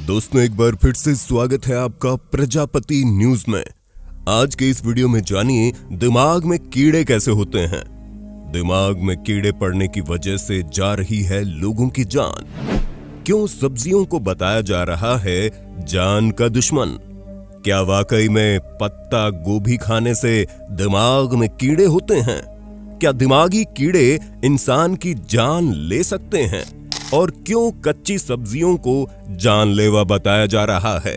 दोस्तों, एक बार फिर से स्वागत है आपका प्रजापति न्यूज में। आज के इस वीडियो में जानिए दिमाग में कीड़े कैसे होते हैं। दिमाग में कीड़े पड़ने की वजह से जा रही है लोगों की जान। क्यों सब्जियों को बताया जा रहा है जान का दुश्मन। क्या वाकई में पत्ता गोभी खाने से दिमाग में कीड़े होते हैं। क्या दिमागी कीड़े इंसान की जान ले सकते हैं। और क्यों कच्ची सब्जियों को जानलेवा बताया जा रहा है।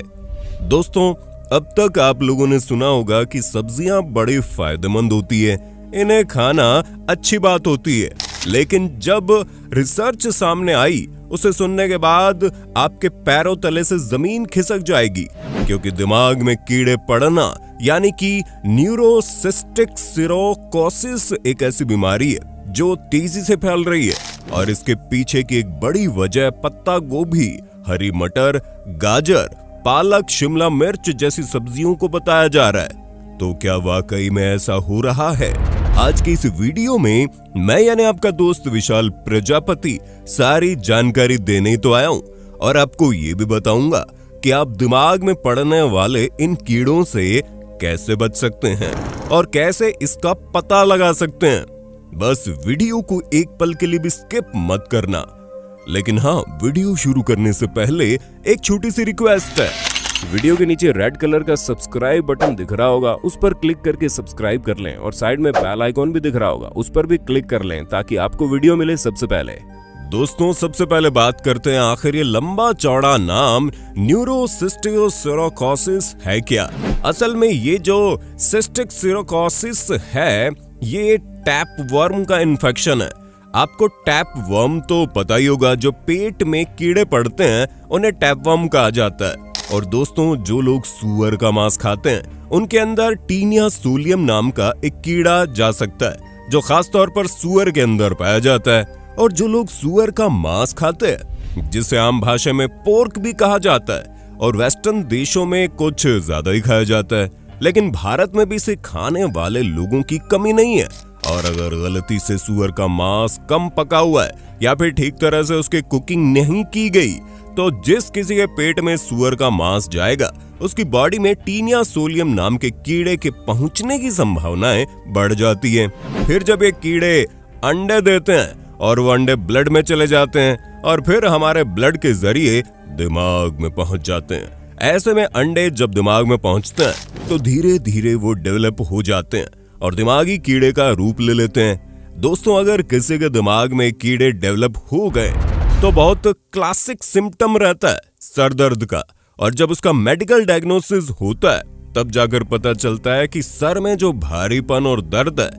दोस्तों, अब तक आप लोगों ने सुना होगा कि सब्जियां बड़ी फायदेमंद होती है, इन्हें खाना अच्छी बात होती है। लेकिन जब रिसर्च सामने आई, उसे सुनने के बाद आपके पैरों तले से जमीन खिसक जाएगी, क्योंकि दिमाग में कीड़े पड़ना यानी कि न्यूरोसिस्टिक सिरोकोसिस एक ऐसी बीमारी है जो तेजी से फैल रही है। और इसके पीछे की एक बड़ी वजह पत्ता गोभी, हरी मटर, गाजर, पालक, शिमला मिर्च जैसी सब्जियों को बताया जा रहा है। तो क्या वाकई में ऐसा हो रहा है? आज की इस वीडियो में मैं यानी आपका दोस्त विशाल प्रजापति सारी जानकारी देने ही तो आया हूं, और आपको ये भी बताऊंगा कि आप दिमाग में पड़ने वाले इन कीड़ों से कैसे बच सकते हैं और कैसे इसका पता लगा सकते हैं। बस वीडियो को एक पल के लिए भी स्किप मत करना। लेकिन हाँ, वीडियो शुरू करने से पहले एक छोटी सी रिक्वेस्ट है। वीडियो के नीचे रेड कलर का सब्सक्राइब बटन दिख रहा होगा, उस पर क्लिक करके सब्सक्राइब कर लें। और साइड में बेल आइकॉन भी दिख रहा होगा, उस पर भी क्लिक कर लें ताकि आपको वीडियो मिले सबसे पहले। दोस्तों, सबसे पहले बात करते हैं आखिर ये लंबा चौड़ा नाम न्यूरोसिस्टिक सिरोकोसिस है क्या। असल में ये जो सिस्टिक सिरोकोसिस है, ये टैप वर्म का इन्फेक्शन है। आपको टैप वर्म तो पता ही होगा, जो पेट में कीड़े पड़ते हैं उन्हें टैप वर्म कहा जाता है। और दोस्तों, जो लोग सूअर का मांस खाते हैं उनके अंदर टीनिया सोलियम नाम का एक कीड़ा जा सकता है, जो खास तौर पर सूअर के अंदर पाया जाता है। और जो लोग सूअर का मांस खाते हैं, जिसे आम भाषा में पोर्क भी कहा जाता है, और वेस्टर्न देशों में कुछ ज्यादा ही खाया जाता है, लेकिन भारत में भी इसे खाने वाले लोगों की कमी नहीं है। और अगर गलती से सूअर का मांस कम पका हुआ है या फिर ठीक तरह से उसकी कुकिंग नहीं की गई, तो जिस किसी के पेट में सूअर का मांस जाएगा, उसकी बॉडी में टीनिया सोलियम नाम के कीड़े के पहुंचने की संभावनाएं बढ़ जाती है। फिर जब ये कीड़े अंडे देते हैं और वो अंडे ब्लड में चले जाते हैं और फिर हमारे ब्लड के जरिए दिमाग में पहुंच जाते हैं। ऐसे में अंडे जब दिमाग में पहुंचते हैं तो धीरे धीरे वो डेवलप हो जाते हैं और दिमागी कीड़े का रूप ले लेते हैं। दोस्तों, अगर किसी के दिमाग में कीड़े डेवलप हो गए तो बहुत क्लासिक सिम्टम रहता है सर दर्द का। और जब उसका मेडिकल डायग्नोसिस होता है, तब जाकर पता चलता है कि सर में जो भारीपन और दर्द है,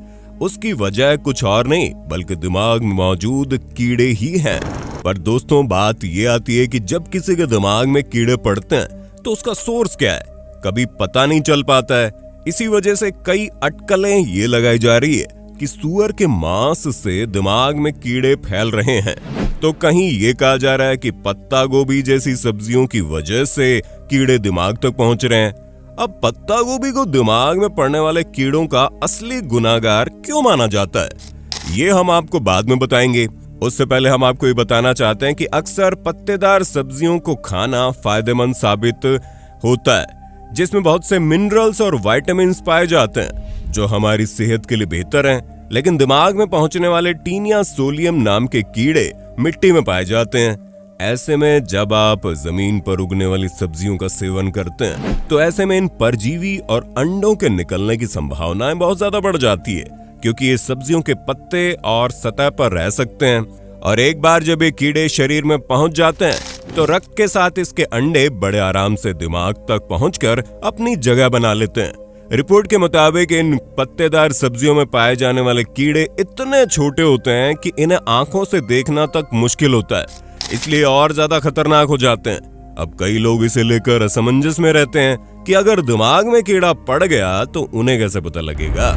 उसकी वजह कुछ और नहीं बल्कि दिमाग में मौजूद कीड़े ही हैं। पर दोस्तों, बात ये आती है कि जब किसी के दिमाग में कीड़े पड़ते हैं तो उसका सोर्स क्या है, कभी पता नहीं चल पाता है। इसी वजह से कई अटकलें ये लगाई जा रही है कि सूअर के मांस से दिमाग में कीड़े फैल रहे हैं। तो कहीं ये कहा जा रहा है कि पत्ता गोभी जैसी सब्जियों की वजह से कीड़े दिमाग तक पहुंच रहे हैं। अब पत्ता गोभी को दिमाग में पड़ने वाले कीड़ों का असली गुनाहगार क्यों माना जाता है, ये हम आपको बाद में बताएंगे। उससे पहले हम आपको ये बताना चाहते हैं कि अक्सर पत्तेदार सब्जियों को खाना फायदेमंद साबित होता है, जिसमें बहुत से मिनरल्स और विटामिन्स पाए जाते हैं जो हमारी सेहत के लिए बेहतर हैं। लेकिन दिमाग में पहुंचने वाले टीनिया सोलियम नाम के कीड़े मिट्टी में पाए जाते हैं। ऐसे में जब आप जमीन पर उगने वाली सब्जियों का सेवन करते हैं, तो ऐसे में इन परजीवी और अंडों के निकलने की संभावनाएं बहुत ज्यादा बढ़ जाती है, क्योंकि ये सब्जियों के पत्ते और सतह पर रह सकते हैं। और एक बार जब ये कीड़े शरीर में पहुंच जाते हैं, तो रक्त के साथ इसके अंडे बड़े आराम से दिमाग तक पहुंचकर अपनी जगह बना लेते हैं। रिपोर्ट के मुताबिक इन पत्तेदार सब्जियों में पाए जाने वाले कीड़े इतने छोटे होते हैं कि इन्हें आंखों से देखना तक मुश्किल होता है, इसलिए और ज्यादा खतरनाक हो जाते हैं। अब कई लोग इसे लेकर असमंजस में रहते हैं कि अगर दिमाग में कीड़ा पड़ गया तो उन्हें कैसे पता लगेगा,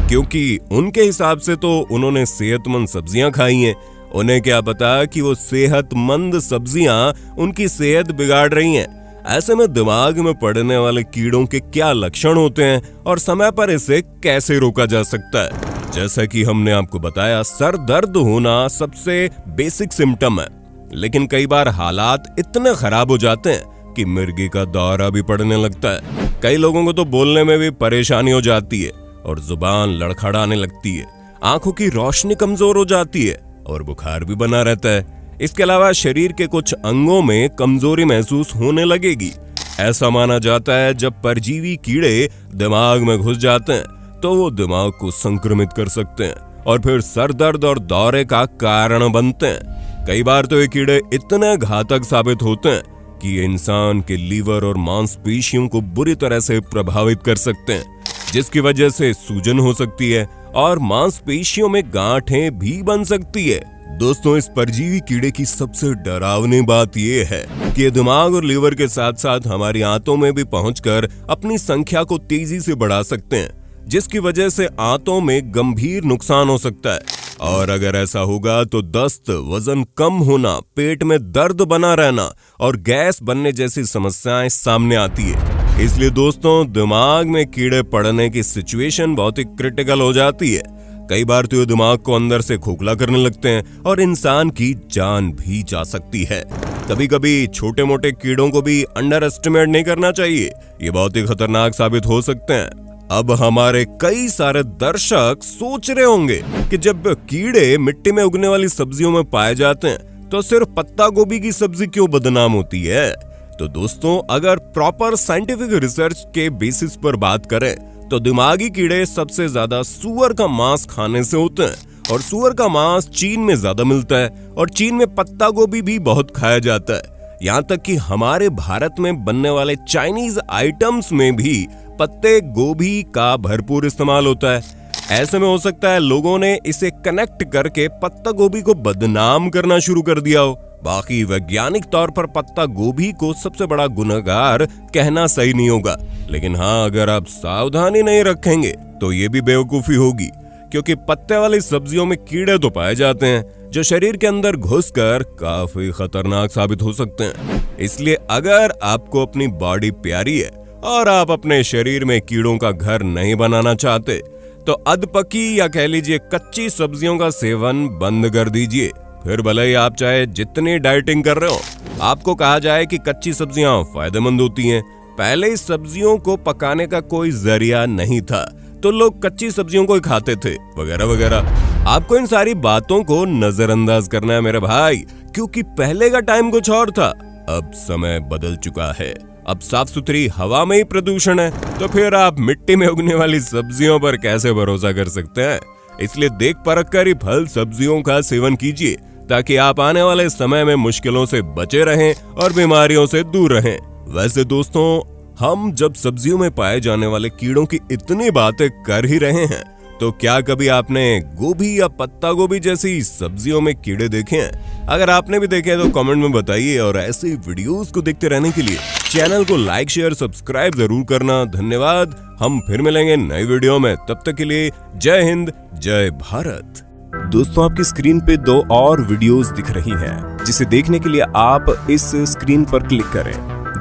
क्योंकि उनके हिसाब से तो उन्होंने सेहतमंद सब्जियां खाई हैं। उन्हें क्या पता कि वो सेहतमंद सब्जियां उनकी सेहत बिगाड़ रही हैं। ऐसे में दिमाग में पड़ने वाले कीड़ों के क्या लक्षण होते हैं और समय पर इसे कैसे रोका जा सकता है। जैसा कि हमने आपको बताया, सर दर्द होना सबसे बेसिक सिम्टम है, लेकिन कई बार हालात इतने खराब हो जाते हैं कि मिर्गी का दौरा भी पड़ने लगता है। कई लोगों को तो बोलने में भी परेशानी हो जाती है और जुबान लड़खड़ाने लगती है, आंखों की रोशनी कमजोर हो जाती है और बुखार भी बना रहता है। इसके अलावा शरीर के कुछ अंगों में कमजोरी महसूस होने लगेगी। ऐसा माना जाता है जब परजीवी कीड़े दिमाग में घुस जाते हैं तो वो दिमाग को संक्रमित कर सकते हैं और फिर सर दर्द और दौरे का कारण बनते हैं। कई बार तो ये कीड़े इतने घातक साबित होते हैं कि ये इंसान के लीवर और मांसपेशियों को बुरी तरह से प्रभावित कर सकते हैं, जिसकी वजह से सूजन हो सकती है और मांसपेशियों में गांठें भी बन सकती है। दोस्तों, इस परजीवी कीड़े की सबसे डरावनी बात यह है कि ये दिमाग और लीवर के साथ साथ हमारी आंतों में भी पहुंचकर अपनी संख्या को तेजी से बढ़ा सकते हैं, जिसकी वजह से आंतों में गंभीर नुकसान हो सकता है। और अगर ऐसा होगा तो दस्त, वजन कम होना, पेट में दर्द बना रहना और गैस बनने जैसी समस्याएं सामने आती है। इसलिए दोस्तों, दिमाग में कीड़े पड़ने की सिचुएशन बहुत ही क्रिटिकल हो जाती है। कई बार तो ये दिमाग को अंदर से खोखला करने लगते हैं और इंसान की जान भी जा सकती है। कभी कभी छोटे मोटे कीड़ों को भी अंडर एस्टिमेट नहीं करना चाहिए, ये बहुत ही खतरनाक साबित हो सकते हैं। अब हमारे कई सारे दर्शक सोच रहे होंगे कि जब कीड़े मिट्टी में उगने वाली सब्जियों में पाए जाते हैं तो सिर्फ पत्ता गोभी की सब्जी क्यों बदनाम होती है। तो दोस्तों, अगर प्रॉपर साइंटिफिक रिसर्च के बेसिस पर बात करें तो दिमागी कीड़े सबसे ज्यादा सुअर का मांस खाने से होते हैं और सुअर का मांस चीन में ज्यादा मिलता है और चीन में पत्ता गोभी भी बहुत खाया जाता है। यहाँ तक कि हमारे भारत में बनने वाले चाइनीज आइटम्स में भी पत्ते गोभी का भरपूर इस्तेमाल होता है। ऐसे में हो सकता है लोगों ने इसे कनेक्ट करके पत्ता गोभी को बदनाम करना शुरू कर दिया हो। बाकी वैज्ञानिक तौर पर पत्ता गोभी को सबसे बड़ा गुनहगार कहना सही नहीं होगा, लेकिन हाँ, अगर आप सावधानी नहीं रखेंगे तो ये भी बेवकूफी होगी, क्योंकि पत्ते वाली सब्जियों में कीड़े तो पाए जाते हैं जो शरीर के अंदर घुसकर काफी खतरनाक साबित हो सकते हैं। इसलिए अगर आपको अपनी बॉडी प्यारी है और आप अपने शरीर में कीड़ों का घर नहीं बनाना चाहते तो अधपकी या कह लीजिए कच्ची सब्जियों का सेवन बंद कर दीजिए। फिर भले ही आप चाहे जितनी डाइटिंग कर रहे हो, आपको कहा जाए कि कच्ची सब्जियां फायदेमंद होती हैं। पहले इस सब्जियों को पकाने का कोई जरिया नहीं था तो लोग कच्ची सब्जियों को ही खाते थे, वगैरह वगैरह। आपको इन सारी बातों को नजरअंदाज करना है मेरे भाई, क्योंकि पहले का टाइम कुछ और था, अब समय बदल चुका है। अब साफ सुथरी हवा में ही प्रदूषण है, तो फिर आप मिट्टी में उगने वाली सब्जियों पर कैसे भरोसा कर सकते हैं। इसलिए देख परख कर ही फल सब्जियों का सेवन कीजिए, ताकि आप आने वाले समय में मुश्किलों से बचे रहें और बीमारियों से दूर रहें। वैसे दोस्तों, हम जब सब्जियों में पाए जाने वाले कीड़ों की इतनी बातें कर ही रहे हैं, तो क्या कभी आपने गोभी या पत्ता गोभी जैसी सब्जियों में कीड़े देखे हैं? अगर आपने भी देखे तो कमेंट में बताइए, और ऐसी वीडियोस को देखते रहने के लिए चैनल को लाइक, शेयर, सब्सक्राइब जरूर करना। धन्यवाद। हम फिर मिलेंगे नई वीडियो में, तब तक के लिए जय हिंद, जय भारत। दोस्तों, आपकी स्क्रीन पे 2 और वीडियोस दिख रही हैं, जिसे देखने के लिए आप इस स्क्रीन पर क्लिक करें।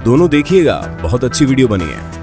दोनों देखिएगा, बहुत अच्छी वीडियो बनी है।